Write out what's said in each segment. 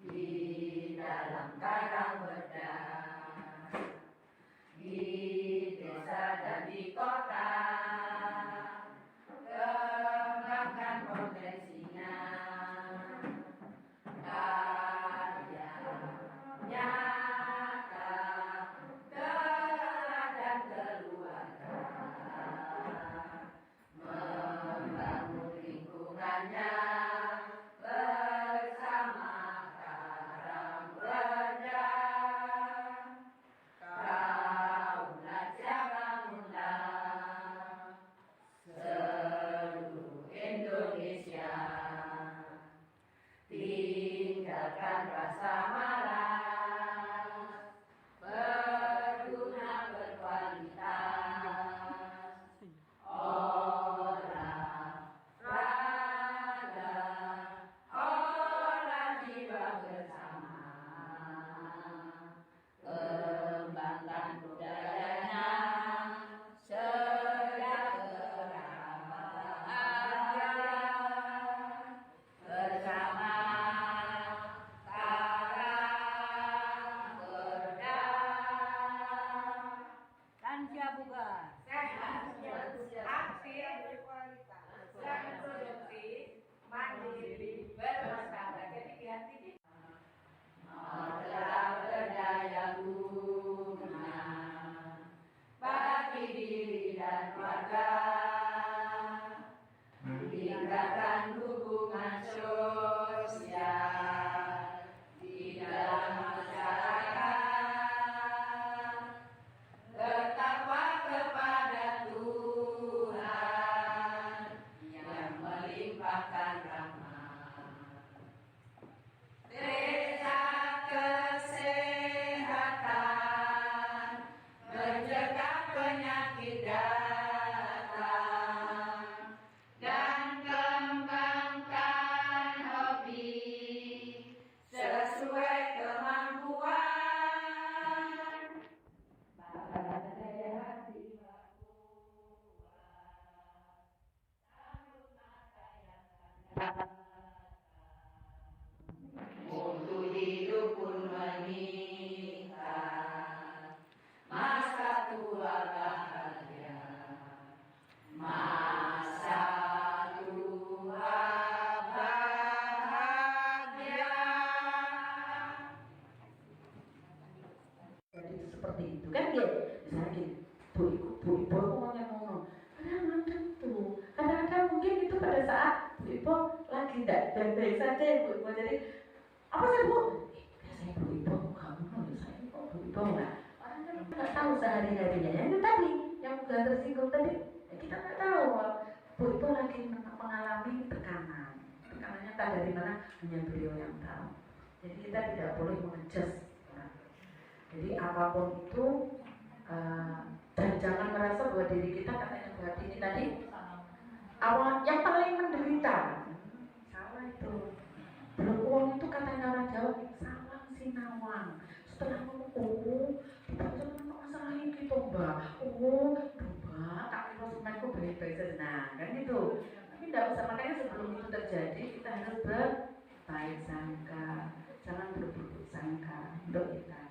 di dalam karang bedah, di desa dan di kota, kembangkan potensinya, karya nyata, teladan keluarga, membangun lingkungannya bersama karang bedah. Kaulah bangunlah seluruh Indonesia, tinggalkan rasa malas, berguna berkualitas, olahraga, olah jiwa bersama, kembangkan budayanya, sejahtera bahagia, bersama karang bedah. Lansia bugar, Sehat, aktif, berkualitas, dan produktif, mandiri, bermartabat. Jadi hati adalah berdaya guna bagi diri dan keluarga, meningkatkan hubungan sosial di dalam masyarakat, bertakwa kepada Tuhan yang melimpahkan rahmat, desa kesehatan, mencegah penyakit datang, dan kembangkan hobi sesuai kemampuan. Badai hati berkuat, sambut masa yang akan datang. Mutu hidup pun meningkat, masa tua bahagia, masa tua bahagia. jadi seperti itu kan ya, misalnya gini, bu ibu aku mau ngomong, kadang tentu, kadang-kadang mungkin itu pada saat bu ibu lagi tidak baik-baik saja ya bu ibu, jadi apa sih bu? Biasanya bu ibu kamu kalau saya kok bu ibu orang kan nggak tahu sehari-harinya, yang itu tadi yang udah tersinggung tadi, ya kita nggak tahu bu ibu lagi mengalami tekanannya tak dari mana, hanya beliau yang tahu. Jadi kita tidak boleh mengejudge. Jadi apapun itu dan jangan merasa bahwa diri kita katanya buat ini tadi awal yang paling menderita. Salah itu. Belum uang itu katanya orang Jawa salam sinawang. Setelah ngomong kita jangan masalah ini gitu mbak. Mbak tak kira semuanya baik-baik saja. Nah kan gitu. Tapi tidak usah, makanya sebelum itu terjadi kita harus berbaik sangka, jangan berburuk sangka untuk kita.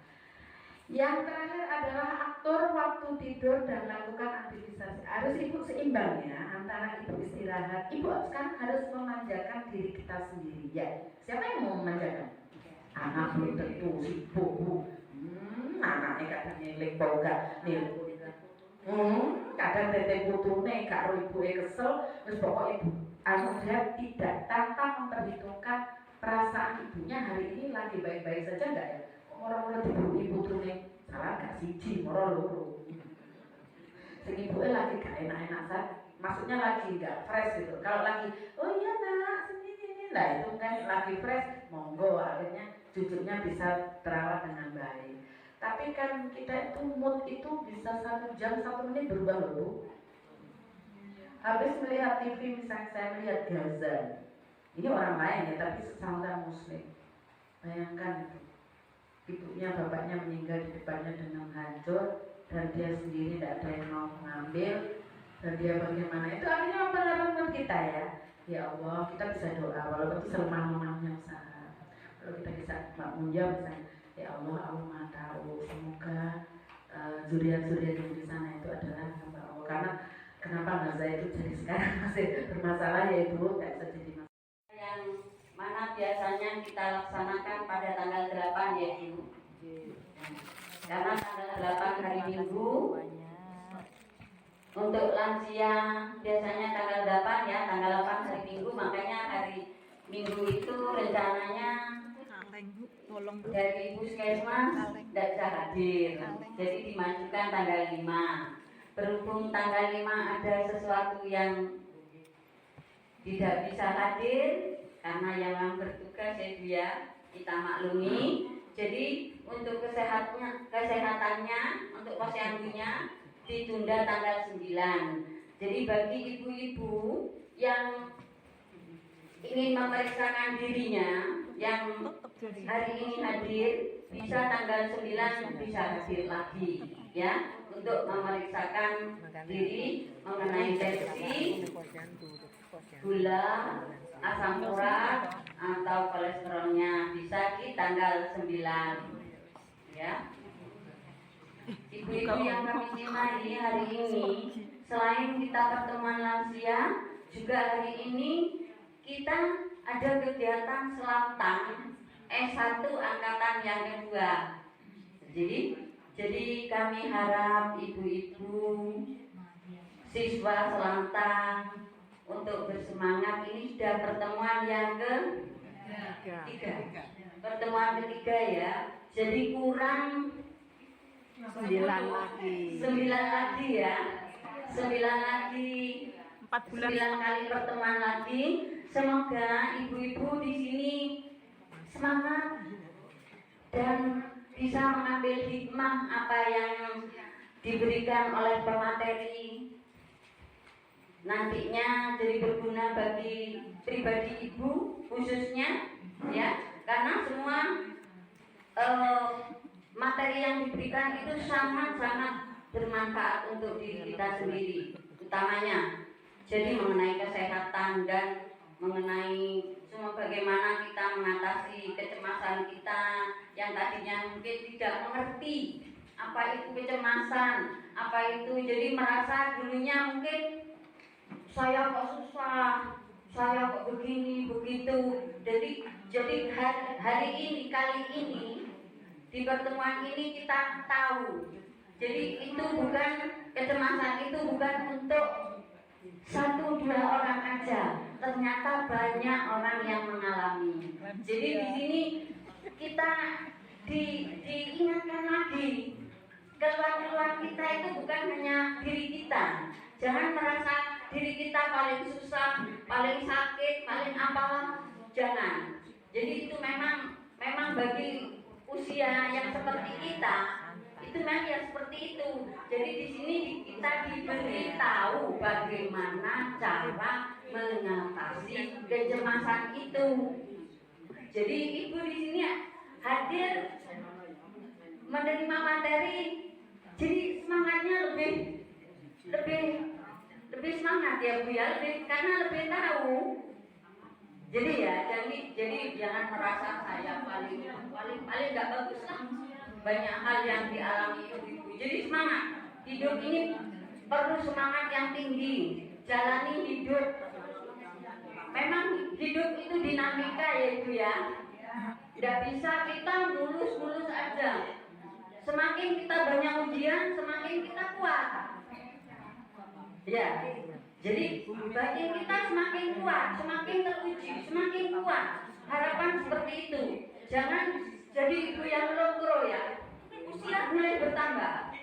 Yang terakhir adalah atur waktu tidur dan lakukan aktivitas. Harus ibu seimbang ya antara ibu istirahat. Ibu sekarang harus memanjakan diri kita sendiri ya. Siapa yang mau memanjakan? Anak belum tentu sibuk. Anaknya katanya ngiling boga nih. Kadang tete putune karo ibuke kesel, terus pokok ibu dia tidak tanpa memperhitungkan perasaan ibunya hari ini lagi baik-baik saja enggak ya? Orang-orang ibu tuh nih salah gak siji, moro loro. Sing ibuke lagi gak enak-enak maksudnya lagi gak fresh gitu. Kalau lagi, oh iya nak, sini lah itu kan lagi fresh, monggo akhirnya cucunya bisa terawat dengan baik. Tapi kan kita itu mood itu bisa 1 jam 1 menit berubah loh. Habis melihat TV misalnya saya melihat Gaza, ini orang lain ya tapi sesama muslim. Bayangkan itu. Ibunya bapaknya meninggal di depannya dengan hancur dan dia sendiri tidak ada yang mau mengambil, dan dia bagaimana itu akhirnya mempengaruhi kita ya. Ya Allah, kita bisa doa walaupun itu selemah-lemahnya usaha. Kalau kita bisa makmunya misalnya, ya Allah, Allah Maha tahu, semoga zuriat-zuriat yang di sana itu adalah hamba Allah. Karena kenapa Gaza itu jadi sekarang masih bermasalah, yaitu nggak bisa jadi masalah. Yang mana biasanya kita laksanakan pada tanggal 8 ya Ibu. Karena tanggal 8 hari Minggu. Untuk lansia biasanya tanggal 8 ya, tanggal 8 hari Minggu, makanya hari Minggu itu rencananya dari Puskesmas tidak bisa hadir, jadi dimajukan tanggal 5. Berhubung tanggal 5 ada sesuatu yang tidak bisa hadir karena yang bertugas ya dia, kita maklumi. Jadi untuk kesehatannya untuk posyandunya ditunda tanggal 9. Jadi bagi ibu-ibu yang ingin memeriksakan dirinya, yang hari ini hadir, bisa tanggal 9 bisa hadir lagi ya, untuk memeriksakan diri mengenai tensi, gula, asam urat atau kolesterolnya, bisa di tanggal 9 ya. Ibu-ibu yang kami cintai, hari ini selain kita pertemuan lansia, juga hari ini kita ada kegiatan selamatan S1 angkatan yang kedua. Jadi kami harap ibu-ibu siswa selamatan untuk bersemangat. Ini sudah pertemuan yang ketiga. Pertemuan ketiga ya. Jadi kurang 9 lagi ya. 9 lagi. 4 bulan 9 kali pertemuan lagi. Semoga ibu-ibu di sini semangat dan bisa mengambil hikmah apa yang diberikan oleh pemateri, nantinya jadi berguna bagi pribadi ibu khususnya ya, karena semua materi yang diberikan itu sangat-sangat bermanfaat untuk diri kita sendiri utamanya. Jadi mengenai kesehatan dan mengenai semua bagaimana kita mengatasi kecemasan kita yang tadinya mungkin tidak mengerti apa itu kecemasan, apa itu, jadi merasa dulunya mungkin saya kok susah, saya kok begini begitu. Jadi hari ini, kali ini di pertemuan ini kita tahu, jadi itu bukan kecemasan, itu bukan untuk 1-2 orang aja, ternyata banyak orang yang mengalami. Jadi di sini kita diingatkan lagi, keluhan kita itu bukan hanya diri kita. Jangan merasa diri kita paling susah, paling sakit, paling apalah, jangan. Jadi itu memang bagi usia yang seperti kita, itu memang ya seperti itu. Jadi di sini kita diberi tahu bagaimana cara mengatasi kecemasan itu. Jadi ibu di sini hadir menerima materi, jadi semangatnya lebih semangat ya Bu ya, karena lebih tahu. Jadi ya, jadi jangan merasa saya paling nggak bagus lah. Banyak hal yang dialami ibu-ibu. Jadi semangat. Hidup ini perlu semangat yang tinggi. Jalani hidup. Memang hidup itu dinamika ya Ibu ya. Tidak bisa kita mulus aja. Semakin kita banyak ujian, semakin kita kuat. Ya. Jadi batin kita semakin kuat, semakin teruji, semakin kuat. Harapan seperti itu. Jangan jadi ibu yang longkro ya. Usia mulai bertambah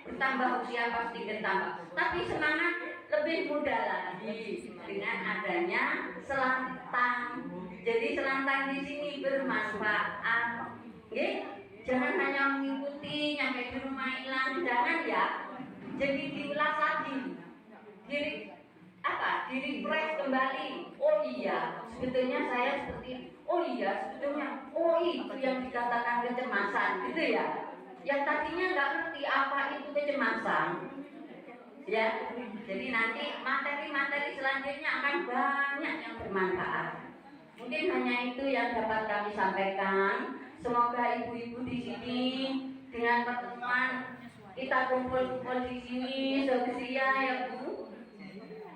usia pasti bertambah. Tapi semangat lebih muda lagi dengan adanya selantang. Jadi selantang di sini bermanfaat. Oke? Jangan hanya mengikuti nyampe di rumah hilang, jangan ya. Jadi diulas lagi. Diri refresh kembali. Oh iya, sebetulnya saya seperti oh itu yang dikatakan kecemasan, gitu ya. Yang tadinya nggak ngerti apa itu kecemasan, ya. Jadi nanti materi-materi selanjutnya akan banyak yang bermanfaat. Mungkin hanya itu yang dapat kami sampaikan. Semoga ibu-ibu di sini dengan pertemuan kita kumpul-kumpul di sini seusia ya Bu.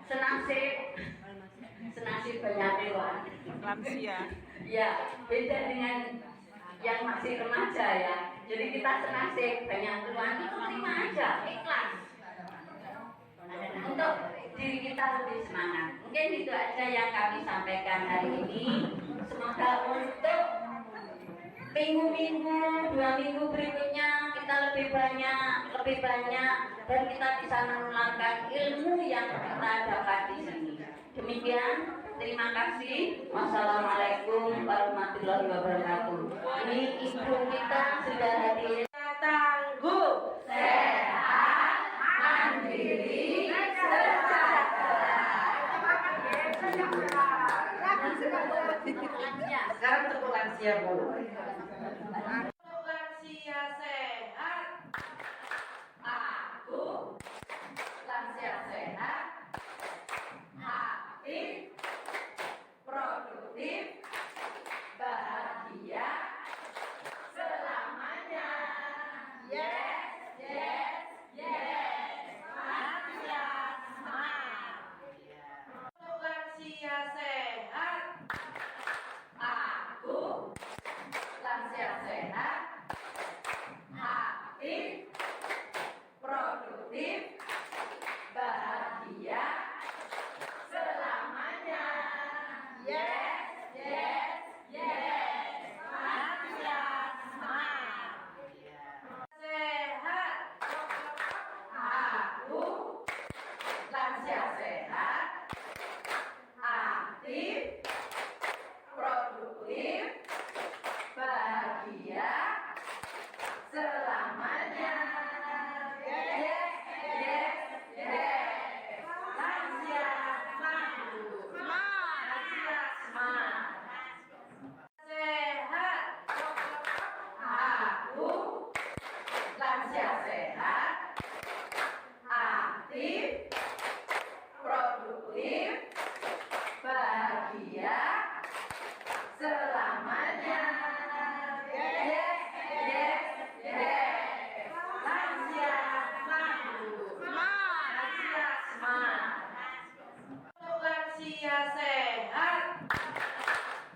Senasib banyak lewat. Lansia. Ya, beda dengan yang masih remaja ya. Jadi kita senasib banyak keluhan itu terima aja, ikhlas. Untuk diri kita lebih semangat. Mungkin itu aja yang kami sampaikan hari ini. Semoga untuk minggu-minggu, 2 minggu berikutnya kita lebih banyak dan kita bisa menularkan ilmu yang kita dapat di sini. Demikian, terima kasih. Wassalamualaikum warahmatullahi wabarakatuh. Ini ibu kita sudah hadir. Tangguh, Sehat, mandiri, sejahtera. sekarang tepuk lansia Bu. Tepuk lansia sehat. Aku lansia sehat, aktif, produktif, bahagia selamanya. Yes, yes, yes. Lansia semangat. Untuk lansia sehat, aku lansia sehat, aktif, produktif, bahagia selamanya. Yes, yes, yes. Lansia semangat. Sehat. Aku lansia sehat, aktif, produktif, bahagia selamanya. Yes, yes, yes. Lansia semangat. Lansia semangat. Sehat. Aku lansia sehat, aktif, produktif, bahagia selamanya. Yes, yes, yes. Lansia semangat. Lansia semangat. Untuk lansia sehat,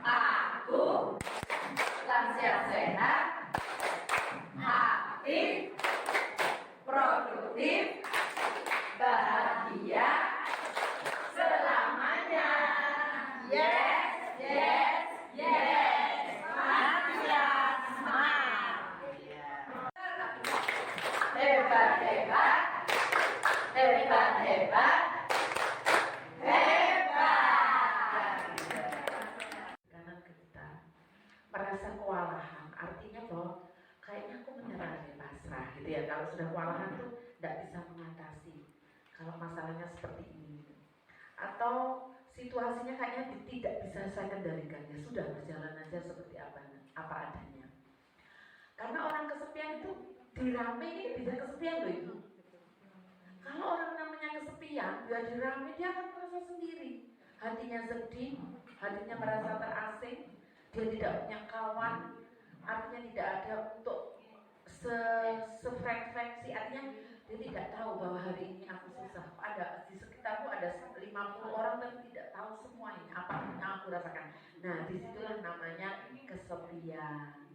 aku lansia sehat, aktif, produktif, bahagia selamanya. Yes, yes, yes. Lansia semangat. Hebat, hebat, hebat, hebat, hebat. Karena kita merasa kewalahan, artinya bahwa kayaknya aku menyerah deh, pasrah gitu ya. Kalau sudah kewalahan tuh tidak bisa mengatasi kalau masalahnya seperti ini, atau situasinya kayaknya tidak bisa saya kendalikan, ya sudah berjalan aja seperti apa adanya. Karena orang kesepian itu dirame ini bisa kesepian loh Ibu. Kalau orang namanya kesepian, dia dirame dia akan merasa sendiri, hatinya sedih, hatinya merasa terasing, dia tidak punya kawan, artinya tidak ada untuk sefrekuensi, artinya dia tidak tahu bahwa hari ini aku susah. Ada di sekitarku ada 50 orang tapi tidak tahu semua ini apa yang aku rasakan. Nah, disitulah namanya kesepian.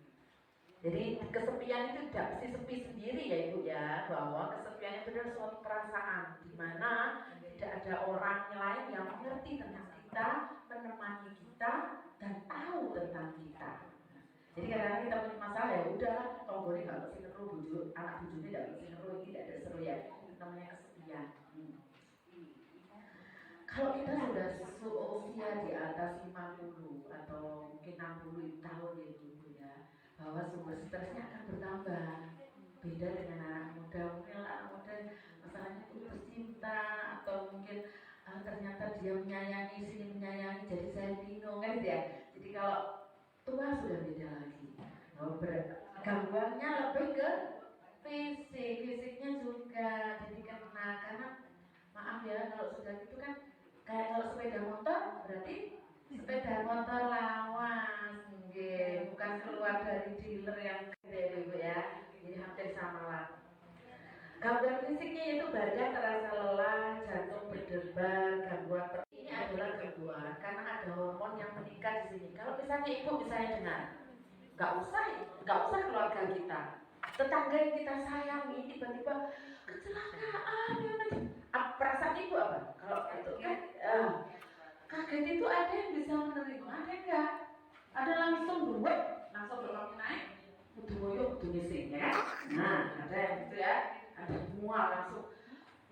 Jadi kesepian itu tidak mesti sepi sendiri ya Ibu ya, bahwa kesepian itu adalah suatu perasaan di mana tidak ada orang lain yang mengerti tentang kita, menemani kita, dan tahu tentang kita. Jadi kadang-kadang kita punya masalah ya udah, kalau boleh nggak mesti seru, anak bujurnya nggak mesti seru, ini tidak ada seru ya, itu namanya kesepian. Kalau kita sudah usia di atas 50 atau mungkin 60 tahun ya Ibu ya, bahwa sumber stresnya akan bertambah. Beda dengan anak muda, mungkin anak muda masalahnya putus cinta atau mungkin ternyata dia menyayangi, sini menyayangi, jadi saya bingung kan gitu ya. Jadi kalau tua sudah beda lagi. Gangguannya lebih ke fisiknya juga jadi kena, karena maaf ya kalau sudah gitu kan kayak kalau sepeda motor berarti Sepeda motor lawas, nggih, bukan keluar dari dealer yang gede Ibu ya. Jadi hampir sama lah. Gangguan fisiknya itu badan terasa lelah, jantung berdebar, gangguan ini adalah gangguan karena ada hormon yang meningkat di sini. Kalau misalnya ibu misalnya dengar, nggak usah keluarga kita, tetangga yang kita sayangi tiba-tiba kecelakaan, perasaan ibu apa? Kalau itu kan kaget itu ada yang bisa menerima, ada enggak? Ada langsung belum naik, kudu moyo, kudu ngising ya. Nah, ada yang gitu ya, ada semua langsung.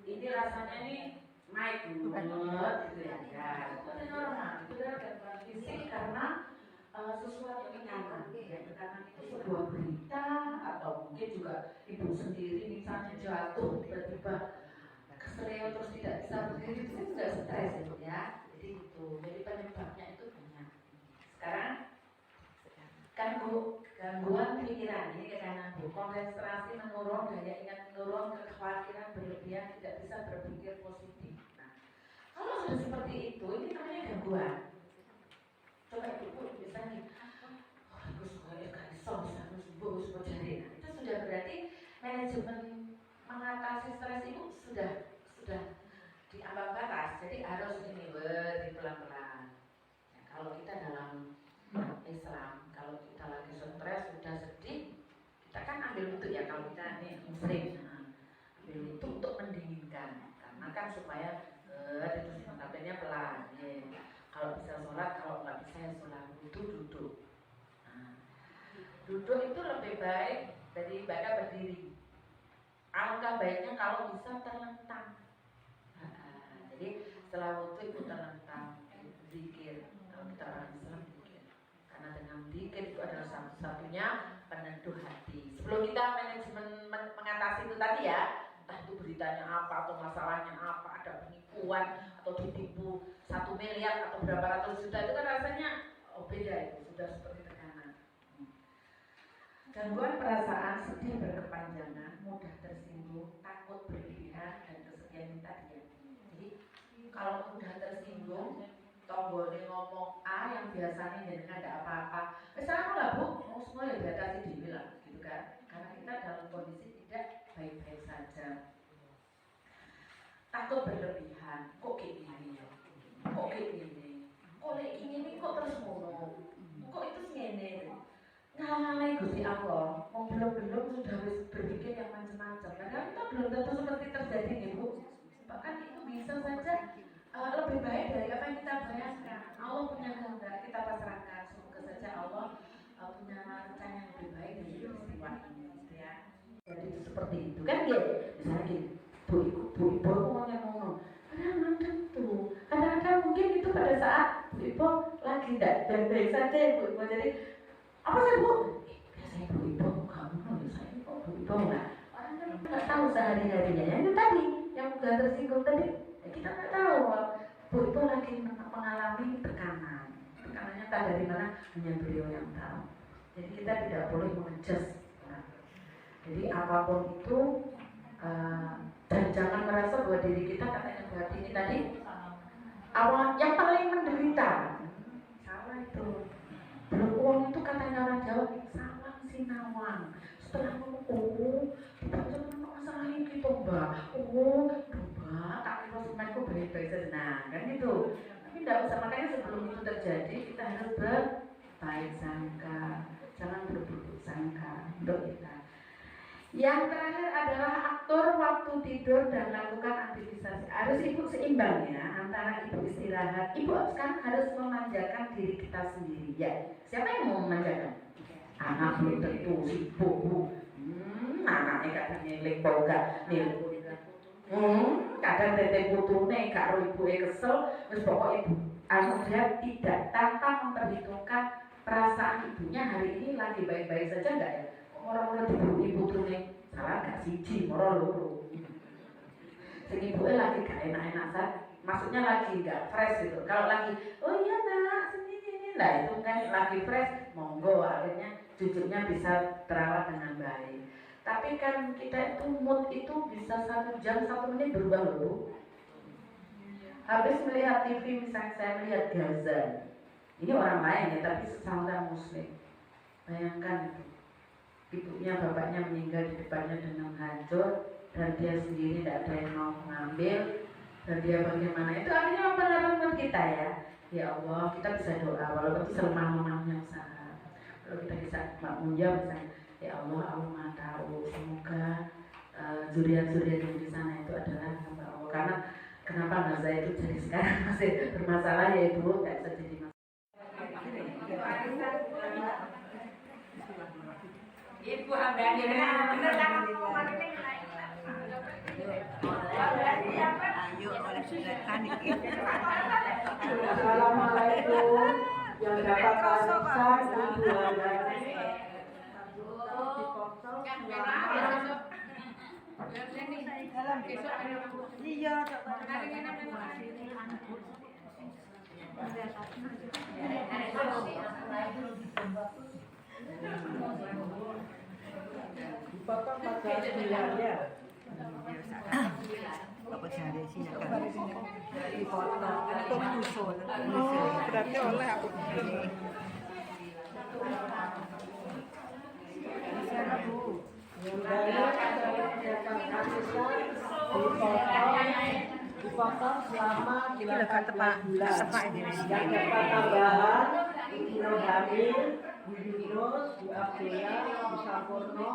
Ini rasanya nih naik banget gitu ya. Itu normal, itu adalah gangguan fisik karena sesuatu tekanan. Ya, tekanan itu sebuah berita atau mungkin juga ibu sendiri misalnya jatuh tiba-tiba keseleo terus tidak bisa berdiri itu juga stres ya. Jadi itu, jadi penyebabnya itu banyak. Sekarang gangguan pikiran ini kanan Bu, konsentrasi menurun, daya ingat menurun, kekhawatiran berlebihan, tidak bisa berpikir positif. Nah, kalau sudah seperti itu, ini namanya gangguan. Coba ibu misalnya, aku suka gak bisa jadi. Itu sudah berarti manajemen mengatasi stres itu sudah di ambang batas. Jadi harus ini pelan-pelan. Nah, kalau kita dalam Islam, kalau kita lagi stres, sudah sedih, kita kan ambil wudhu ya, kalau kita nih muslim, ambil wudhu untuk mendinginkan, karena kan supaya itu notabene pelan. Ya. Kalau bisa sholat, kalau nggak bisa ya sholat wudhu duduk. Nah, duduk itu lebih baik dari ibadah berdiri. Alangkah baiknya kalau bisa terlentang. Jadi setelah wudhu itu terlentang, zikir. Kalau kita orang Islam zikir. Karena dengan zikir itu adalah satu-satunya peneduh hati. Sebelum kita manajemen mengatasi itu tadi ya, entah itu beritanya apa atau masalahnya apa, ada penipuan atau ditipu 1 miliar atau berapa ratus juta, itu kan rasanya beda, itu sudah seperti tekanan. Gangguan perasaan, sedih berkepanjangan, mudah tersinggung, takut berlebihan, dan kesedihan minta diam. Jadi kalau mudah tersinggung, tonggone ngomong A yang biasanya jadi nggak ada apa-apa, misalnya lah Bu, mau semua ya diatasi diri lah, gitu kan? Karena kita dalam kondisi tidak baik-baik saja. Takut berlebihan, kok kayak gini, kok kayak gini, kok terus ngomong, kok itu segini. Ngalalai Gusti Allah, belum sudah berpikir yang macam-macam. Padahal kita belum tentu seperti terjadi nih Bu. Bahkan itu bisa saja lebih baik dari apa yang kita bayangkan. Allah punya kehendak, kita pasrahkan. Semoga saja Allah punya rencana yang lebih baik dari peristiwa ini, gitu ya. Jadi itu seperti itu kan gitu. Misalnya gini, Bu Ibu ngomong, kadang tentu, kadang-kadang mungkin itu pada saat Bu Ibu lagi tidak baik-baik saja Bu Ibu. Jadi apa sih Bu? Biasanya Bu Ibu kamu saya kok Bu Ibu nggak? Orang kan nggak tahu sehari-harinya. Yang itu tadi, yang mudah tersinggung tadi, ya kita nggak tahu. Bu Ibu lagi mengalami tekanan. Tekanannya tak dari mana? Hanya beliau yang tahu. Jadi kita tidak boleh mengejas. Jadi apapun itu dan jangan merasa bahwa diri kita katanya berarti ini tadi awal yang paling menderita. Salah itu. Belum uang itu katanya orang Jawa sawang sinawang. Setelah ngomong, jangan masalahin gitu Mbak. Mbak, tak kira semuanya kok baik-baik saja. Nah, kan gitu. Tapi tidak usah, makanya sebelum itu terjadi kita harus berbaik sangka, jangan berburuk sangka untuk kita. Yang terakhir adalah atur waktu tidur dan lakukan aktivitas. Harus ibu seimbang ya antara ibu istirahat. Ibu sekarang harus memanjakan diri kita sendiri ya. Siapa yang mau memanjakan? Anak belum tentu sibuk Bu. Anaknya gak nyelik boga nih. Kadang tete putune gak ro ibu kesel. Terus pokok ibu dia tidak tanpa memperhitungkan perasaan ibunya hari ini lagi baik-baik saja enggak ya? Orang-orang ibu turune salah gak siji, moro loro. Sing ibuke lagi gak enak-enak saja, maksudnya lagi gak fresh gitu. Kalau lagi, oh iya nak, sini, lah itu kan lagi fresh, monggo akhirnya cucunya bisa terawat dengan baik. Tapi kan kita itu mood itu bisa 1 jam 1 menit berubah loh. Habis melihat TV misalnya saya melihat Gaza, Ini orang lain ya, tapi sesama muslim. Bayangkan itu, ibunya bapaknya meninggal di depannya dengan hancur, dan dia sendiri tidak ada yang mau mengambil, dan dia bagaimana, itu artinya memperlakukan kita ya. Ya Allah, kita bisa doa walaupun itu selemah-lemahnya usaha. Kalau kita bisa makmunja misalnya, ya Allah, Allah Maha tahu, semoga zuriat-zuriat yang di sana itu adalah hamba Allah. Karena kenapa Gaza itu jadi sekarang masih bermasalah, ya Ibu, nggak bisa jadi masalah. Ibu Hamdani bener kan ayo oleh silakan. Assalamualaikum. Yang dapat warisan itu ada iya, dipotong 14 bulan ya. Bapak cari silakan. Dipotong untuk usul. Berarti oleh aku. Dipotong selama 14 bulan. Yang dapat tambahan Ibu Hamil, Bu Yunus, Bu Abdullah, Bu Sampurno,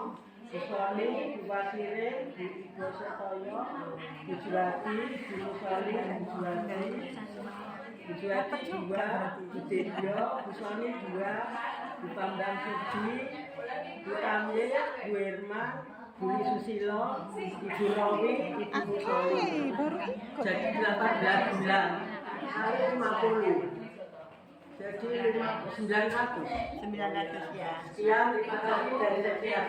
Bu Soli, Bu Wasire, Bu Ibu Setoyo, Bu Juwati, Bu Musoli, Bu Juwati, Bu Juwati 2, Bu Dedio, Bu Soli 2, Bu Pamdam Suci, Bu Kamil, Bu Irma, Bu Susilo, Ibu Rowi, Ibu Musoli. Jadi 18 bulan. Hari 50. Jadi 900 900 ya. sekian, terima kasih dari sekian.